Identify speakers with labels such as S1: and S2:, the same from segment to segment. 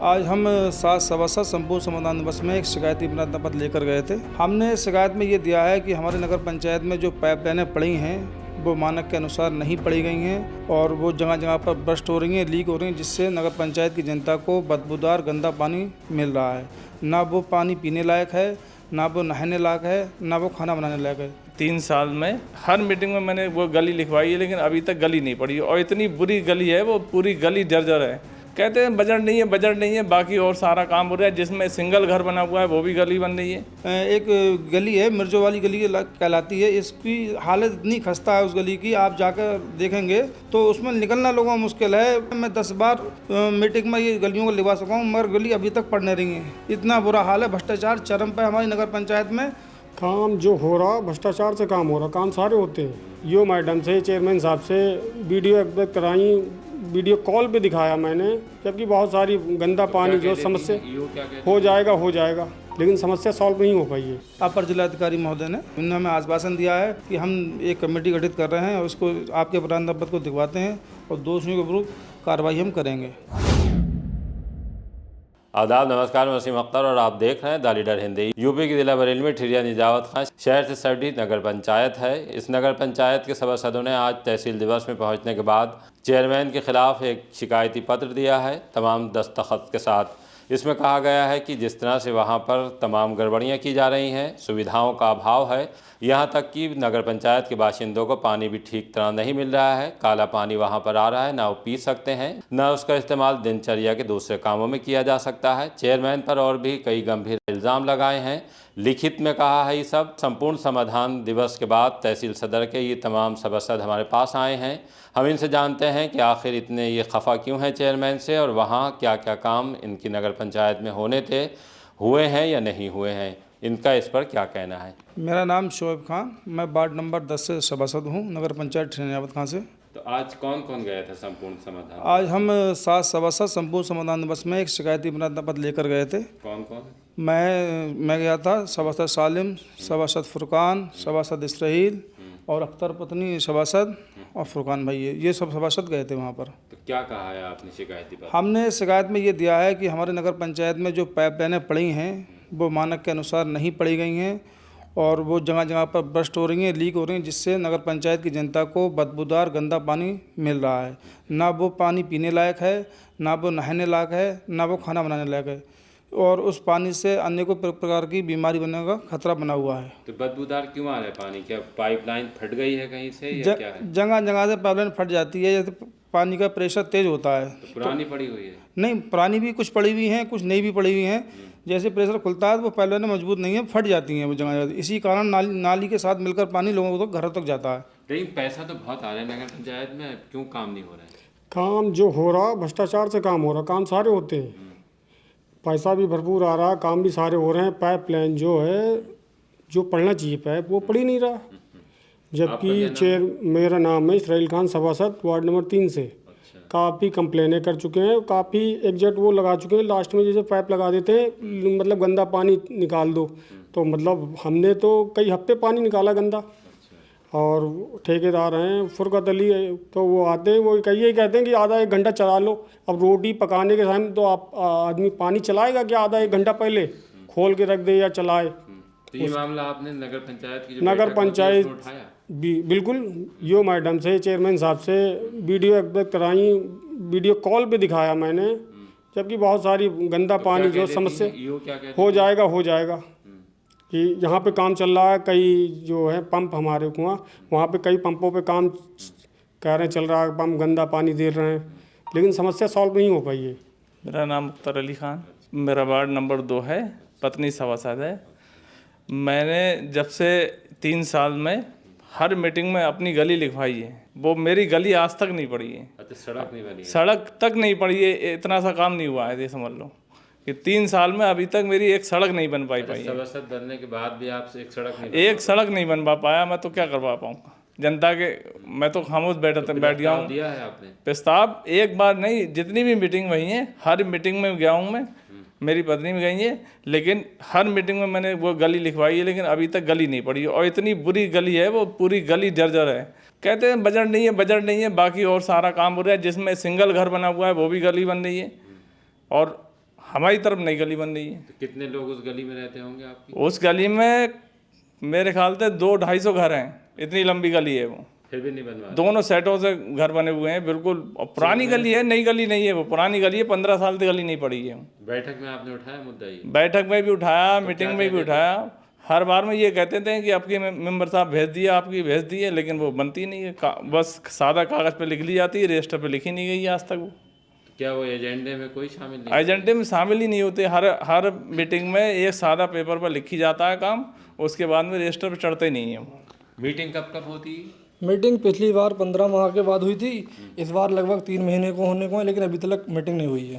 S1: आज हम 7 संपूर्ण समाधान दिवस में एक शिकायती प्रार्थना पत्र लेकर गए थे। हमने शिकायत में ये दिया है कि हमारे नगर पंचायत में जो पाइपलाइनें पड़ी हैं वो मानक के अनुसार नहीं पड़ी गई हैं और वो जगह जगह पर बर्स्ट हो रही हैं, लीक हो रही हैं, जिससे नगर पंचायत की जनता को बदबूदार गंदा पानी मिल रहा है। ना वो पानी पीने लायक है, ना वो नहाने लायक है, ना वो खाना बनाने लायक है।
S2: 3 साल में हर मीटिंग में मैंने वो गली लिखवाई है, लेकिन अभी तक गली नहीं पड़ी और इतनी बुरी गली है, वो पूरी गली जर्जर है। कहते हैं बजट नहीं है, बाकी और सारा काम हो रहा है। जिसमें सिंगल घर बना हुआ है वो भी गली बन रही है।
S1: एक गली है, मिर्जो वाली गली कहलाती है। इसकी हालत इतनी खस्ता है उस गली की, आप जाकर देखेंगे तो उसमें निकलना लोगों को मुश्किल है। मैं 10 बार मीटिंग में ये गलियों को लिखवा सका हूँ, मगर गली अभी तक पड़ नहीं रही है। इतना बुरा हाल है, भ्रष्टाचार चरम पे हमारी नगर पंचायत में।
S3: काम जो हो रहा भ्रष्टाचार से काम हो रहा, काम सारे होते हैं। यो मैडम से, चेयरमैन साहब से वीडियो एक्सपेक्ट कराई, वीडियो कॉल पे दिखाया मैंने, जबकि बहुत सारी गंदा पानी जो समस्या हो जाएगा, लेकिन समस्या सॉल्व नहीं हो पाई है।
S1: अपर जिलाधिकारी महोदय ने हमें आश्वासन दिया है कि हम एक कमेटी गठित कर रहे हैं और उसको आपके प्रार्थना पत्र को दिखवाते हैं और दोषियों के विरुद्ध कार्रवाई हम करेंगे।
S4: आदाब, नमस्कार, मैं वसीम अख्तर और आप देख रहे हैं द लीडर हिंदी। यूपी के जिला बरेली में ठिरिया निजावत खां शहर से सटी नगर पंचायत है। इस नगर पंचायत के सभासदों ने आज तहसील दिवस में पहुंचने के बाद चेयरमैन के खिलाफ एक शिकायती पत्र दिया है, तमाम दस्तखत के साथ। इसमें कहा गया है कि जिस तरह से वहां पर तमाम गड़बड़ियां की जा रही हैं, सुविधाओं का अभाव है, यहां तक कि नगर पंचायत के बाशिंदों को पानी भी ठीक तरह नहीं मिल रहा है। काला पानी वहां पर आ रहा है, ना वो पी सकते हैं, ना उसका इस्तेमाल दिनचर्या के दूसरे कामों में किया जा सकता है। चेयरमैन पर और भी कई गंभीर इल्ज़ाम लगाए हैं। लिखित में कहा है ये सब। संपूर्ण समाधान दिवस के बाद तहसील सदर के ये तमाम सभासद हमारे पास आए हैं। हम इनसे जानते हैं कि आखिर इतने ये खफा क्यों हैं चेयरमैन से, और वहाँ क्या क्या काम इनकी नगर पंचायत में होने थे, हुए हैं या नहीं हुए हैं, इनका इस पर क्या कहना है।
S1: मेरा नाम शोएब खान, मैं वार्ड नंबर 10 से सभासद हूँ, नगर पंचायत ठिरिया निजावत खां से।
S4: तो आज कौन कौन गया था संपूर्ण समाधान?
S1: आज हम 7 सभासद संपूर्ण समाधान दिवस में एक शिकायती प्रार्थना पत्र लेकर गए थे।
S4: कौन कौन?
S1: मैं गया था, सभासद सालिम, सभासद फुरकान, सभासद इसराइल और अख्तर पत्नी सभासद और फुरकान भाई, ये सब सभासद गए थे वहाँ पर।
S4: तो क्या कहा है आपने शिकायती पत्र?
S1: हमने शिकायत में ये दिया है कि हमारे नगर पंचायत में जो पाइपलाइनें पड़ी हैं वो मानक के अनुसार नहीं पड़ी गई हैं और वो जगह जगह पर बर्स्ट हो रही हैं, लीक हो रही हैं, जिससे नगर पंचायत की जनता को बदबूदार गंदा पानी मिल रहा है। ना वो पानी पीने लायक है, ना वो नहाने लायक है, ना वो खाना बनाने लायक है, और उस पानी से अनेकों प्रकार की बीमारी बनने का खतरा बना हुआ है।
S4: तो बदबूदार क्यों आ रहा है पानी? क्या पाइपलाइन फट गई है कहीं से या क्या है?
S1: जगह जगह से पाइपलाइन फट जाती है, जैसे पानी का प्रेशर तेज होता है।
S4: तो पुरानी पड़ी हुई है?
S1: नहीं, पुरानी भी कुछ पड़ी हुई हैं, कुछ नई भी पड़ी हुई हैं। जैसे प्रेशर खुलता है तो वो पाइपलाइनें मजबूत नहीं है, फट जाती हैं वो जगह। इसी कारण नाली के साथ मिलकर पानी लोगों को घरों तक जाता है।
S4: लेकिन पैसा तो बहुत आ रहा है नगर पंचायत में, क्यों काम नहीं हो रहा है?
S3: काम जो हो रहा भ्रष्टाचार से काम हो रहा, काम सारे होते हैं। पैसा भी भरपूर आ रहा, काम भी सारे हो रहे हैं। पाइपलाइन जो है, जो पढ़ना चाहिए पाइप, वो पढ़ ही नहीं रहा। जबकि मेरा नाम है इसराइल खान, सभासद वार्ड नंबर 3 से। काफ़ी कंप्लेनें कर चुके हैं, काफ़ी एग्जैक्ट वो लगा चुके हैं। लास्ट में जैसे पाइप लगा देते हैं, मतलब गंदा पानी निकाल दो, तो मतलब हमने तो कई हफ्ते पानी निकाला गंदा। और ठेकेदार हैं फुरकत अली, तो वो आते हैं, वो यही कहते हैं कि आधा 1 घंटा चला लो। अब रोटी पकाने के टाइम तो आप आदमी पानी चलाएगा कि आधा 1 घंटा पहले खोल के रख दे या चलाए।
S4: तो ये मामला आपने नगर पंचायत की
S3: नगर पंचायत बिल्कुल यो मैडम से, चेयरमैन साहब से वीडियो एक्सपेक्ट कराई, वीडियो कॉल पे दिखाया मैंने, जबकि बहुत सारी गंदा पानी जो समस्या हो जाएगा कि यहाँ पे काम चल रहा है। कई जो है पंप हमारे वहाँ पे कई पंपों पे काम कह रहे हैं चल रहा है, पंप गंदा पानी दे रहे हैं, लेकिन समस्या सॉल्व नहीं हो पाई है।
S2: मेरा नाम अख्तर अली खान, मेरा वार्ड नंबर 2 है, पत्नी सभासद है। मैंने जब से 3 साल में हर मीटिंग में अपनी गली लिखवाई है, वो मेरी गली आज तक नहीं पड़ी है।
S4: अच्छा, सड़क नहीं बनी? सड़क
S2: तक नहीं पड़ी है, इतना सा काम नहीं हुआ है। ये समझ लो कि 3 साल में अभी तक मेरी एक सड़क नहीं बन पाई है।
S4: सभासद बनने के बाद भी आपसे एक सड़क नहीं
S2: बन पाया। मैं तो क्या करवा पाऊँगा जनता के? मैं तो खामोश बैठ गया हूँ।
S4: दिया है आपने
S2: प्रस्ताव? एक बार नहीं, जितनी भी मीटिंग हुई है हर मीटिंग में गया हूँ मैं, मेरी पत्नी भी गई है, लेकिन हर मीटिंग में मैंने वो गली लिखवाई है, लेकिन अभी तक गली नहीं पड़ी और इतनी बुरी गली है, वो पूरी गली जर्जर है। कहते हैं बजट नहीं है, बाकी और सारा काम हो रहा है। जिसमें सिंगल घर बना हुआ है वो भी गली बन रही है और हमारी तरफ नई गली बन रही है।
S4: तो कितने लोग उस गली में रहते होंगे आपकी?
S2: उस गली में मेरे ख्याल से 200-250 घर हैं, इतनी लंबी गली है वो।
S4: फिर भी नहीं बनवा?
S2: दोनों सेटों से घर बने हुए हैं बिल्कुल। और पुरानी गली है, नई गली नहीं है वो, पुरानी गली है, 15 साल से गली नहीं पड़ी है।
S4: बैठक में आपने उठाया मुद्दा ये?
S2: बैठक में भी उठाया, मीटिंग में भी उठाया। हर बार में ये कहते थे कि आपके मेंबर साहब भेज दिया, आपकी भेज दी है, लेकिन वो बनती नहीं है। बस सादा कागज़ पे लिख ली जाती है, रजिस्टर पे लिखी नहीं गई आज तक वो।
S4: क्या वो एजेंडे में कोई शामिल नहीं?
S2: एजेंडे में शामिल ही नहीं होते। हर मीटिंग में एक सादा पेपर पर लिखी जाता है काम, उसके बाद में रजिस्टर पे चढ़ते नहीं है।
S4: मीटिंग कब कब होती?
S5: मीटिंग पिछली बार 15 माह के बाद हुई थी, इस बार लगभग 3 महीने को होने को है, लेकिन अभी तक मीटिंग नहीं हुई है।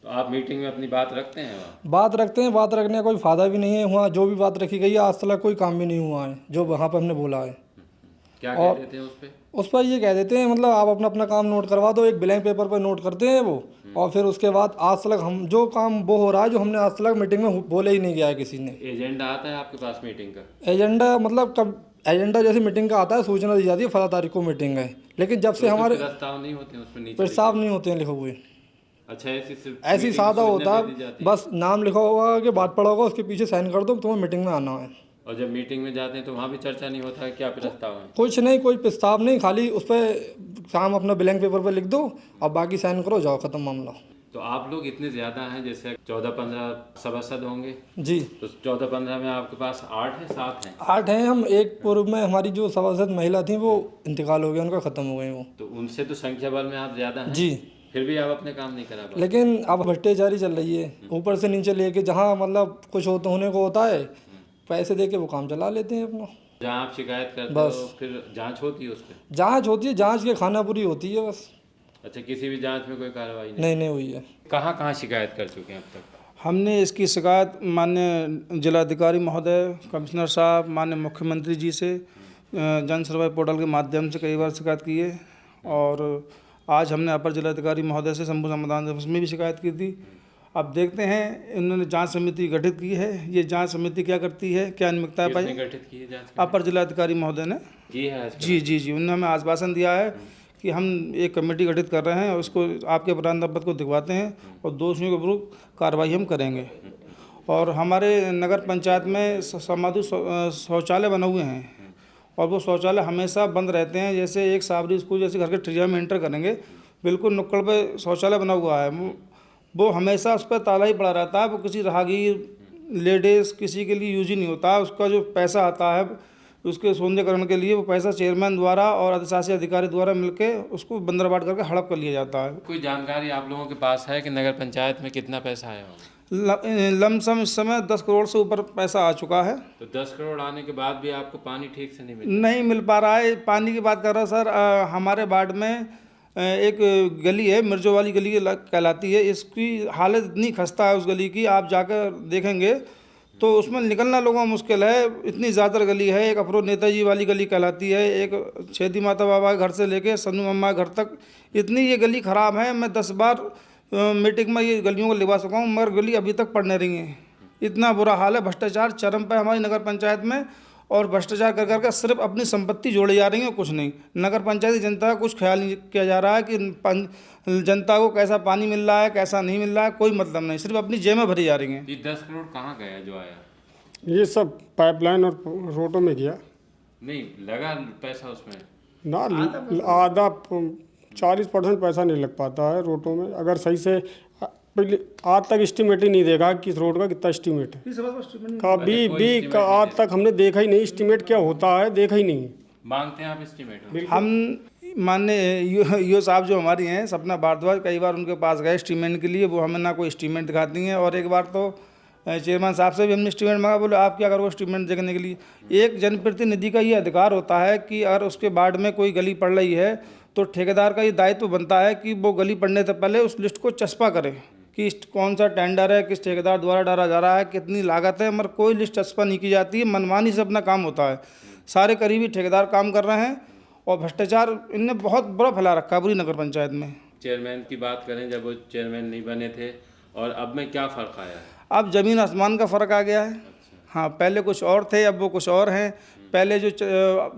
S4: तो आप मीटिंग में अपनी बात रखते हैं वहाँ?
S5: बात रखते हैं, बात रखने का कोई फ़ायदा भी नहीं है। वहाँ जो भी बात रखी गई है आज तक कोई काम भी नहीं हुआ है जो वहाँ पर हमने बोला है।
S4: क्या कह देते हैं उस पर?
S5: उस पर ये कह देते हैं मतलब आप अपना अपना काम नोट करवा दो, एक ब्लैंक पेपर पर नोट करते हैं वो, और फिर उसके बाद आज तक हम जो काम वो हो रहा है जो हमने आज तक मीटिंग में बोले ही नहीं गया है किसी ने।
S4: एजेंडा आता है आपके पास मीटिंग का?
S5: एजेंडा मतलब कब एजेंडा जैसे मीटिंग का आता है, सूचना दी जाती है फला तारीख को मीटिंग है, लेकिन जब से हमारे
S4: प्रस्ताव नहीं होते हैं उसमें नीचे?
S5: प्रस्ताव नहीं होते हैं लिखे हुए।
S4: अच्छा, ऐसी
S5: ऐसी सादा होता है, बस नाम लिखा होगा कि बात पड़ा होगा, उसके पीछे साइन कर दो, तुम्हें मीटिंग में आना है।
S4: और जब मीटिंग में जाते हैं तो वहाँ भी चर्चा नहीं होता है क्या प्रस्ताव है?
S5: कुछ नहीं, कोई प्रस्ताव नहीं, खाली उस पर काम अपना ब्लैंक पेपर पर लिख दो और बाकी साइन करो, जाओ, खत्म मामला।
S4: तो आप लोग इतने ज़्यादा हैं, जैसे 14-15 सभासद होंगे
S5: जी।
S4: तो 14-15 में आपके पास 8 है 7 हैं?
S5: 8 हैं हम। एक पूर्व में हमारी जो सभासद महिला थी वो इंतकाल हो गया, उनका ख़त्म हो गए वो।
S4: तो उनसे तो संख्या बल में आप ज़्यादा हैं
S5: जी,
S4: फिर भी आप अपने काम नहीं करा पाते?
S5: लेकिन अब भ्रष्टाचारी चल रही है ऊपर से नीचे लेके, जहाँ मतलब कुछ होने को होता है पैसे दे के वो काम चला लेते हैं अपना।
S4: जहाँ आप शिकायत करते हो फिर जांच होती है उस पर?
S5: जाँच होती है, जाँच के खाना पूरी होती है बस।
S4: अच्छा, किसी भी जांच में कोई कार्रवाई
S5: नहीं हुई है।
S4: कहाँ कहाँ शिकायत कर चुके हैं अब तक?
S1: हमने इसकी शिकायत माननीय जिलाधिकारी महोदय, कमिश्नर साहब, माननीय मुख्यमंत्री जी से जन सर्वे पोर्टल के माध्यम से कई बार शिकायत की है, और आज हमने अपर जिलाधिकारी महोदय से शंभू समाधान दिवस में भी शिकायत की थी। अब देखते हैं, इन्होंने जांच समिति गठित की है। ये जांच समिति क्या करती है, क्या नियमितता पाई?
S4: गठित की है जांच?
S1: अपर जिलाधिकारी महोदय ने
S4: की है।
S1: जी, उन्होंने हमें आश्वासन दिया है कि हम एक कमेटी गठित कर रहे हैं और उसको आपके प्रमाण को दिखवाते हैं और दोषियों के विरुद्ध कार्रवाई हम करेंगे। और हमारे नगर पंचायत में समाधि शौचालय बने हुए हैं और वो शौचालय हमेशा बंद रहते हैं। जैसे एक साबरी स्कूल जैसे घर के ठिया में एंटर करेंगे, बिल्कुल नुक्कड़ पे शौचालय बना हुआ है, वो हमेशा उस पर ताला ही पड़ा रहता है। वो किसी राहगीर, लेडीज़, किसी के लिए यूज ही नहीं होता। उसका जो पैसा आता है उसके सौंदर्यकरण के लिए, वो पैसा चेयरमैन द्वारा और अधिशासी अधिकारी द्वारा मिलके उसको बंदरबाट करके हड़प कर लिया जाता है।
S4: कोई जानकारी आप लोगों के पास है कि नगर पंचायत में कितना पैसा आया होगा?
S1: लमसम इस समय 10 करोड़ से ऊपर पैसा आ चुका है।
S4: तो 10 करोड़ आने के बाद भी आपको पानी ठीक से
S1: नहीं मिल पा रहा है। पानी की बात कर रहा सर, हमारे वार्ड में एक गली है, मिर्जो वाली गली कहलाती है। इसकी हालत इतनी खस्ता है उस गली की, आप जाकर देखेंगे तो उसमें निकलना लोगों को मुश्किल है। इतनी ज़्यादा गली है। एक अफरोज नेताजी वाली गली कहलाती है, एक छेदी माता बाबा घर से लेके सन्नू अम्मा घर तक, इतनी ये गली ख़राब है। मैं 10 बार मीटिंग में ये गलियों को लिखवा सका हूँ, मगर गली अभी तक पड़ नहीं रही है। इतना बुरा हाल है, भ्रष्टाचार चरम पे हमारी नगर पंचायत में, और भ्रष्टाचार कर करके सिर्फ अपनी संपत्ति जोड़ी जा रही है, कुछ नहीं। नगर पंचायत की जनता का कुछ ख्याल नहीं किया जा रहा है कि जनता को कैसा पानी मिल रहा है, कैसा नहीं मिल रहा है, कोई मतलब नहीं, सिर्फ अपनी जेबें भरी जा रही हैं।
S4: ये 10 करोड़ कहाँ गया जो आया?
S3: ये सब पाइपलाइन और रोडों में गया।
S4: नहीं लगा पैसा उसमें
S3: ना, आधा 40% पैसा नहीं लग पाता है रोडों में। अगर सही से पहले आज तक एस्टीमेट ही नहीं देखा कि इस रोड का कितना एस्टीमेट है। कभी भी आज तक हमने देखा ही नहीं एस्टीमेट क्या होता है, देखा ही नहीं।
S4: मांगते हैं आप एस्टीमेट?
S1: हम माननीय यो साहब जो हमारी हैं सपना भारद्वाज, कई बार उनके पास गए एस्टीमेट के लिए, वो हमें ना कोई एस्टीमेट दिखाती हैं। और एक बार तो चेयरमैन साहब से भी हमने एस्टीमेट मांगा, बोले आप क्या करो एस्टीमेट देखने के लिए। एक जनप्रतिनिधि का ये अधिकार होता है कि अगर उसके वार्ड में कोई गली पड़ रही है तो ठेकेदार का ये दायित्व बनता है कि वो गली पड़ने से पहले उस लिस्ट को चस्पा करे कि कौन सा टेंडर है, किस ठेकेदार द्वारा डाला जा रहा है, कितनी लागत है, मगर कोई लिस्ट चस्पा नहीं की जाती है। मनमानी से अपना काम होता है। सारे करीबी ठेकेदार काम कर रहे हैं और भ्रष्टाचार इनने बहुत बड़ा फैला रखा है पूरी नगर पंचायत में।
S4: चेयरमैन की बात करें, जब वो चेयरमैन नहीं बने थे और अब में क्या फ़र्क आया है?
S1: अब ज़मीन आसमान का फ़र्क आ गया है। हाँ, पहले कुछ और थे, अब वो कुछ और हैं। पहले जो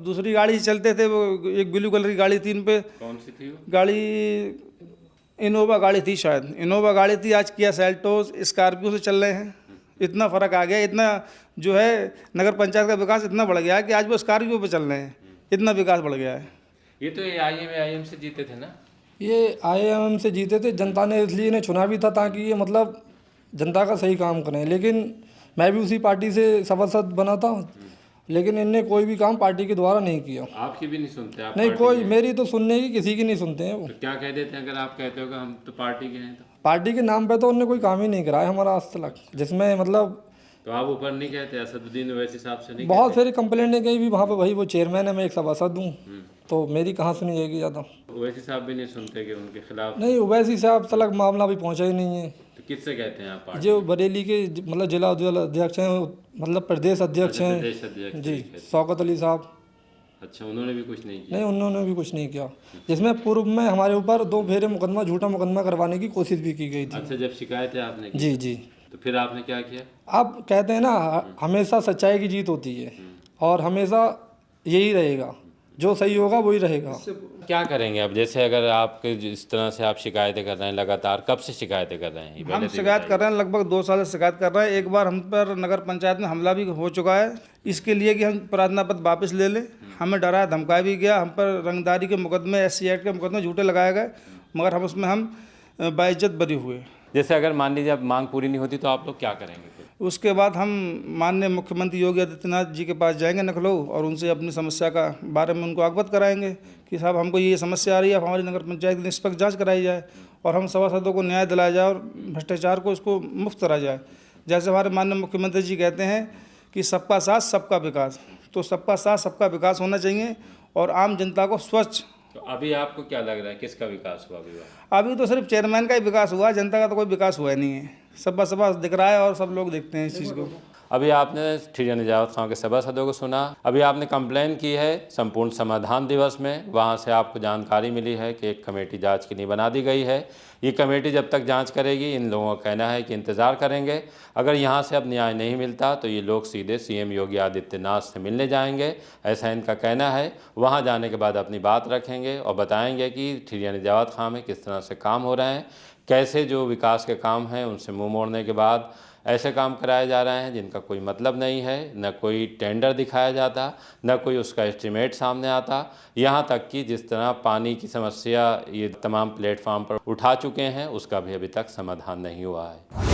S1: दूसरी गाड़ी चलते थे, वो एक ब्लू कलर की गाड़ी थी, इन पे
S4: कौन सी थी वो
S1: गाड़ी, इनोवा गाड़ी थी, शायद इनोवा गाड़ी थी, आज किया सेल्टोस स्कॉर्पियो से चल रहे हैं। इतना फ़र्क आ गया, इतना जो है नगर पंचायत का विकास इतना बढ़ गया है कि आज वो स्कॉर्पियो पे चल रहे हैं, इतना विकास बढ़ गया है।
S4: ये तो AIM से जीते थे ना?
S5: ये IIM से जीते थे, जनता ने इसलिए इन्हें चुना भी था ताकि ये मतलब जनता का सही काम करें। लेकिन मैं भी उसी पार्टी से सभासद बना था, लेकिन इनने कोई भी काम पार्टी के द्वारा नहीं किया।
S4: आपकी भी नहीं सुनते? आप
S5: नहीं,
S4: पार्टी
S5: कोई
S4: के हैं?
S5: मेरी तो सुनने की किसी की नहीं सुनते हैं वो।
S4: तो क्या कह देते हैं अगर आप कहते हो कि हम तो पार्टी के हैं? तो
S5: पार्टी के नाम पे तो उनने कोई काम ही नहीं कराया हमारा आज तक, जिसमें मतलब
S4: तो आप ऊपर नहीं कहते? असदुद्दीन ओवैसी साहब से नहीं
S5: बहुत सारी कंप्लेंटें गई भी वहाँ पे, वही वो चेयरमैन है, मैं एक सभासद हूँ, तो मेरी कहाँ सुनी जाएगी ज़्यादा।
S4: कहते? ओवैसी साहब भी नहीं सुनते कि उनके खिलाफ?
S5: नहीं, ओवैसी साहब तक मामला भी पहुँचा ही नहीं है।
S4: तो किससे कहते हैं आप पार्टी?
S5: जो बरेली के मतलब जिला अध्यक्ष हैं, मतलब प्रदेश अध्यक्ष हैं
S4: प्रदेश अध्यक्ष
S5: जी,
S4: कहते हैं।
S5: शौकत अली साहब।
S4: अच्छा, उन्होंने भी कुछ नहीं किया?
S5: नहीं, उन्होंने भी कुछ नहीं किया, जिसमें पूर्व में हमारे ऊपर 2 फेरे मुकदमा, झूठा मुकदमा करवाने की कोशिश भी की गई थी।
S4: अच्छा, जब शिकायत है आपने की,
S5: जी जी।
S4: तो फिर आपने क्या किया?
S5: आप कहते हैं ना, हमेशा सच्चाई की जीत होती है और हमेशा यही रहेगा, जो सही होगा वही रहेगा।
S4: क्या करेंगे अब? जैसे अगर आपके जिस तरह से आप शिकायतें कर रहे हैं लगातार, कब से शिकायतें कर रहे हैं? ये पहले
S1: हम
S4: तो
S1: शिकायत कर रहे हैं, लगभग 2 साल से शिकायत कर रहे हैं। एक बार हम पर नगर पंचायत में हमला भी हो चुका है, इसके लिए कि हम प्रार्थना पत्र वापस ले लें। हमें डराया धमकाया भी गया, हम पर रंगदारी के मुकदमे, SC एक्ट के मुकदमे झूठे लगाए गए, मगर हम उसमें बाइज्जत बरी हुए।
S4: जैसे अगर मान लीजिए अब मांग पूरी नहीं होती तो आप लोग क्या करेंगे फिर?
S1: उसके बाद हम माननीय मुख्यमंत्री योगी आदित्यनाथ जी के पास जाएंगे लखनऊ, और उनसे अपनी समस्या का बारे में उनको अवगत कराएंगे कि साहब हमको ये समस्या आ रही है, अब हमारी नगर पंचायत की निष्पक्ष जांच कराई जाए और हम सभासदों को न्याय दिलाया जाए और भ्रष्टाचार को उसको मुक्त करा जाए। जैसे हमारे माननीय मुख्यमंत्री जी कहते हैं कि सबका साथ सबका विकास, तो सबका साथ सबका विकास होना चाहिए और आम जनता को स्वच्छ।
S4: तो अभी आपको क्या लग रहा है, किसका विकास हुआ अभी?
S1: अभी तो सिर्फ चेयरमैन का ही विकास हुआ, जनता का तो कोई विकास हुआ नहीं है। सबका दिख रहा है और सब लोग देखते हैं इस चीज़ को।
S4: अभी आपने ठिरिया निजावत खां के सभासदों को सुना, अभी आपने कंप्लेन की है संपूर्ण समाधान दिवस में, वहाँ से आपको जानकारी मिली है कि एक कमेटी जांच के लिए बना दी गई है। ये कमेटी जब तक जांच करेगी, इन लोगों का कहना है कि इंतज़ार करेंगे। अगर यहाँ से अब न्याय नहीं मिलता तो ये लोग सीधे CM योगी आदित्यनाथ से मिलने जाएंगे, ऐसा इनका कहना है। वहाँ जाने के बाद अपनी बात रखेंगे और बताएंगे कि ठिरिया निजावत खां में किस तरह से काम हो रहे हैं, कैसे जो विकास के काम हैं उनसे मुँह मोड़ने के बाद ऐसे काम कराए जा रहे हैं जिनका कोई मतलब नहीं है, न कोई टेंडर दिखाया जाता, न कोई उसका एस्टीमेट सामने आता। यहाँ तक कि जिस तरह पानी की समस्या ये तमाम प्लेटफार्म पर उठा चुके हैं, उसका भी अभी तक समाधान नहीं हुआ है।